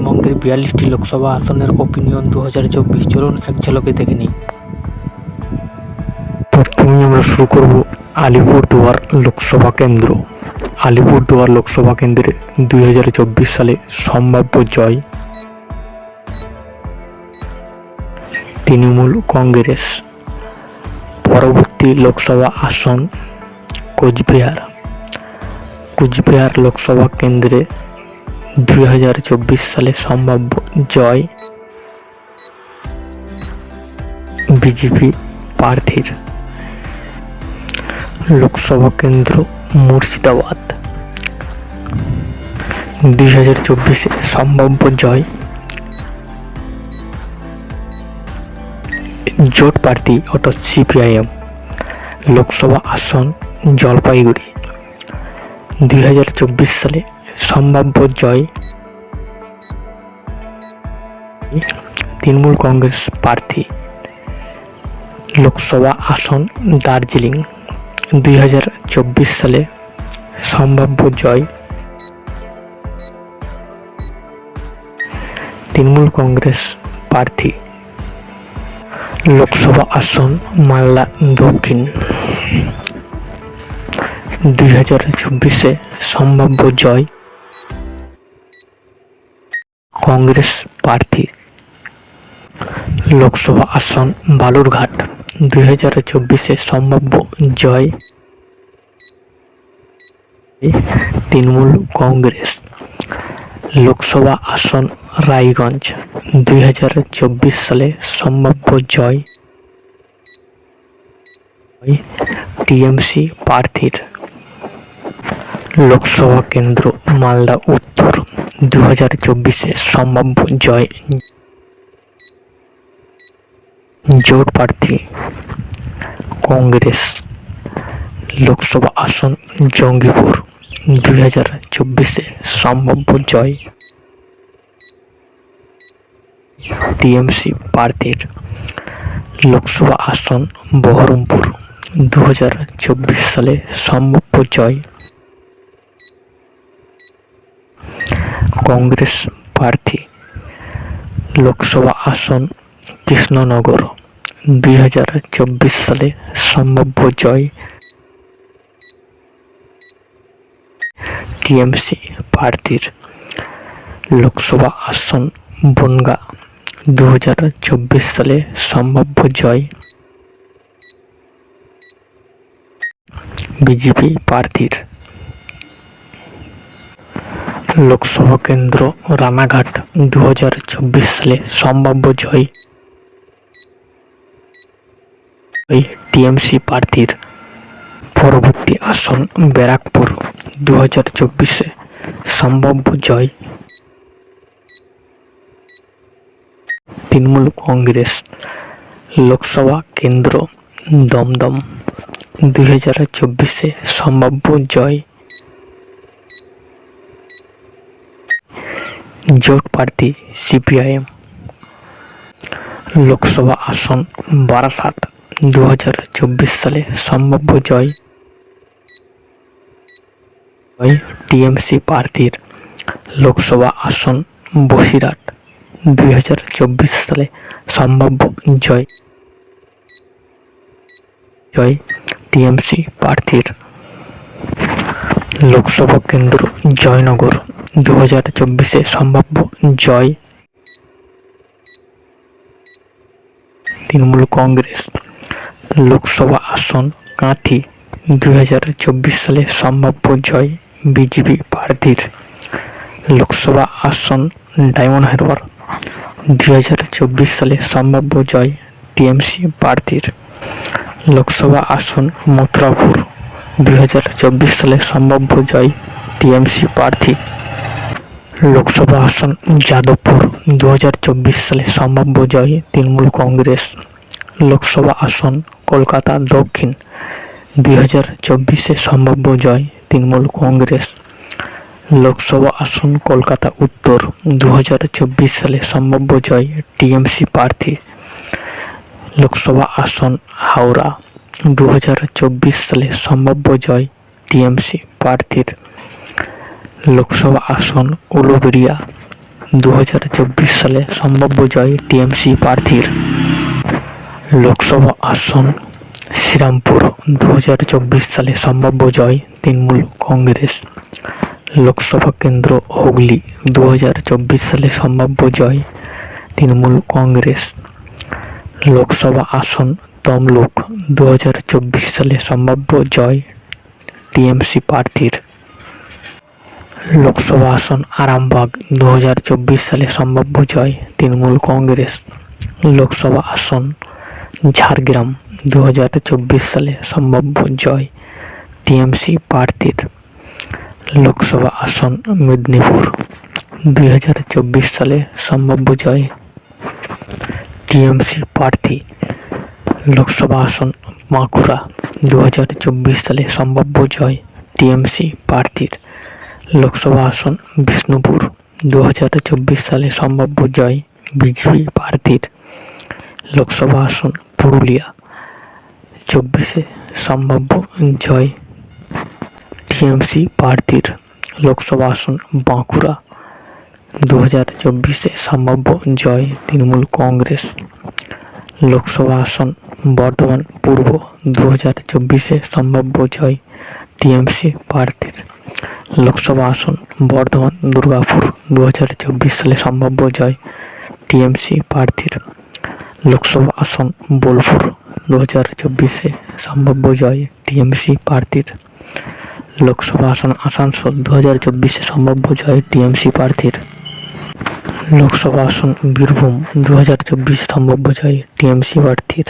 পশ্চিমবঙ্গের ৪২টি লোকসভা আসনের ওপিনিয়ন 2024। চলুন এক ঝলকে দেখে নিই। প্রথমেই আমরা শুরু করব আলিপুরদুয়ার লোকসভা কেন্দ্র। আলিপুরদুয়ার লোকসভা কেন্দ্রে 2024 সালে সম্ভাব্য জয় তৃণমূল কংগ্রেস। পরবর্তী লোকসভা আসন কোচবিহার লোকসভা কেন্দ্রে 2024 সালে সম্ভাব্য জয় বিজেপি প্রার্থীর। লোকসভা কেন্দ্র মুর্শিদাবাদ, 2024 সম্ভাব্য জয় জোট প্রার্থী অর্থাৎ সিপিআইএম। লোকসভা আসন জলপাইগুড়ি, 2024 সালে সম্ভাব্য জয় তৃণমূল কংগ্রেস প্রার্থী। লোকসভা আসন দার্জিলিং, 2024 সালে সম্ভাব্য জয় তৃণমূল কংগ্রেস প্রার্থী। লোকসভা আসন মালদা দক্ষিণ, 2024 সম্ভাব্য জয় কংগ্রেস প্রার্থী। লোকসভা আসন বালুরঘাট, 2024 সম্ভাব্য জয় তৃণমূল কংগ্রেস। লোকসভা আসন রায়গঞ্জ, 2024 সালে সম্ভাব্য জয় টিএমসি প্রার্থীর। লোকসভা কেন্দ্র মালদা উত্তর, 2024 সম্ভাব্য জয় জোট প্রার্থী কংগ্রেস। লোকসভা আসন জঙ্গিপুর, 2024 সম্ভাব্য জয় টিএমসি প্রার্থীর। লোকসভা আসন বহরমপুর, 2024 সালে সম্ভাব্য জয় কংগ্রেস প্রার্থী। লোকসভা আসন কৃষ্ণনগর, 2024 সালে সম্ভাব্য জয় টিএমসি প্রার্থীর। লোকসভা আসন বনগা, 2024 সালে সম্ভাব্য জয় বিজেপি প্রার্থীর। লোকসভা কেন্দ্র রানাঘাট, 2024 সালে সম্ভাব্য জয় টিএমসি প্রার্থীর। পরবর্তী আসন ব্যারাকপুর, 2024 সম্ভাব্য জয় তৃণমূল কংগ্রেস। লোকসভা কেন্দ্র দমদম, 2024 সম্ভাব্য জয় জোট প্রার্থী সিপিআইএম। লোকসভা আসন বারাসাত, 2024 সালে সম্ভাব্য জয় টিএমসি প্রার্থীর। লোকসভা আসন বসিরহাট, 2024 সালে সম্ভাব্য জয় টিএমসি প্রার্থীর। লোকসভা কেন্দ্র জয়নগর, 2024 সম্ভাব্য জয় তৃণমূল কংগ্রেস। লোকসভা আসন কাঁথি, 2024 সালে সম্ভাব্য জয় বিজেপি প্রার্থীর। লোকসভা আসন ডায়মন্ড হারবার, 2024 সালে সম্ভাব্য জয় টিএমসি প্রার্থীর। লোকসভা আসন মথুরাপুর, 2024 সালে সম্ভাব্য জয় টিএমসি প্রার্থী। লোকসভা আসন যাদবপুর, 2024 সালে সম্ভাব্য জয় তৃণমূল কংগ্রেস। লোকসভা আসন কলকাতা দক্ষিণ, 2024 সম্ভাব্য জয় তৃণমূল কংগ্রেস। লোকসভা আসন কলকাতা উত্তর, 2024 সালে সম্ভাব্য জয় টিএমসি প্রার্থী। লোকসভা আসন হাওড়া, 2024 সালে সম্ভাব্য জয় টিএমসি প্রার্থীর। লোকসভা আসন উলুবেড়িয়া, 2024 সালে সম্ভাব্য জয় টিএমসি প্রার্থীর। লোকসভা আসন শ্রীরামপুর, 2024 সালে সম্ভাব্য জয় তৃণমূল কংগ্রেস। লোকসভা কেন্দ্র হুগলি, 2024 সালে সম্ভাব্য জয় তৃণমূল কংগ্রেস। লোকসভা আসন তমলুক, 2024 সালে সম্ভাব্য জয় টিএমসি প্রার্থীর। লোকসভা আসন আরামবাগ, 2024 সালে সম্ভাব্য জয় তৃণমূল কংগ্রেস। লোকসভা আসন ঝাড়গ্রাম, 2024 সালে সম্ভাব্য জয় টিএমসি প্রার্থীর। লোকসভা আসন মেদিনীপুর, 2024 সালে সম্ভাব্য জয় টিএমসি প্রার্থী। লোকসভা আসন বাঁকুড়া, 2024 সালে সম্ভাব্য জয় টিএমসি প্রার্থীর। লোকসভা আসন বিষ্ণুপুর, 2024 সালে সম্ভাব্য জয় বিজেপি প্রার্থীর। লোকসভা আসন পুরুলিয়া, 24-এ সম্ভাব্য জয় টিএমসি প্রার্থীর। লোকসভা আসন বাঁকুড়া, 2024-এ সম্ভাব্য জয় তৃণমূল কংগ্রেস। লোকসভা আসন বর্ধমান পূর্ব, 2024-এ সম্ভাব্য জয় টিএমসি প্রার্থীর। লোকসভা আসন বর্ধমান দুর্গাপুর, 2024 সালে সম্ভাব্য জয় টিএমসি প্রার্থীর। লোকসভা আসন বোলপুর, 2024-এ সম্ভাব্য জয় টিএমসি প্রার্থীর। লোকসভা আসন আসানসোল, 2024-এ সম্ভাব্য জয় টিএমসি প্রার্থীর। লোকসভা আসন বীরভূম, 2024 সম্ভাব্য জয় টিএমসি প্রার্থীর।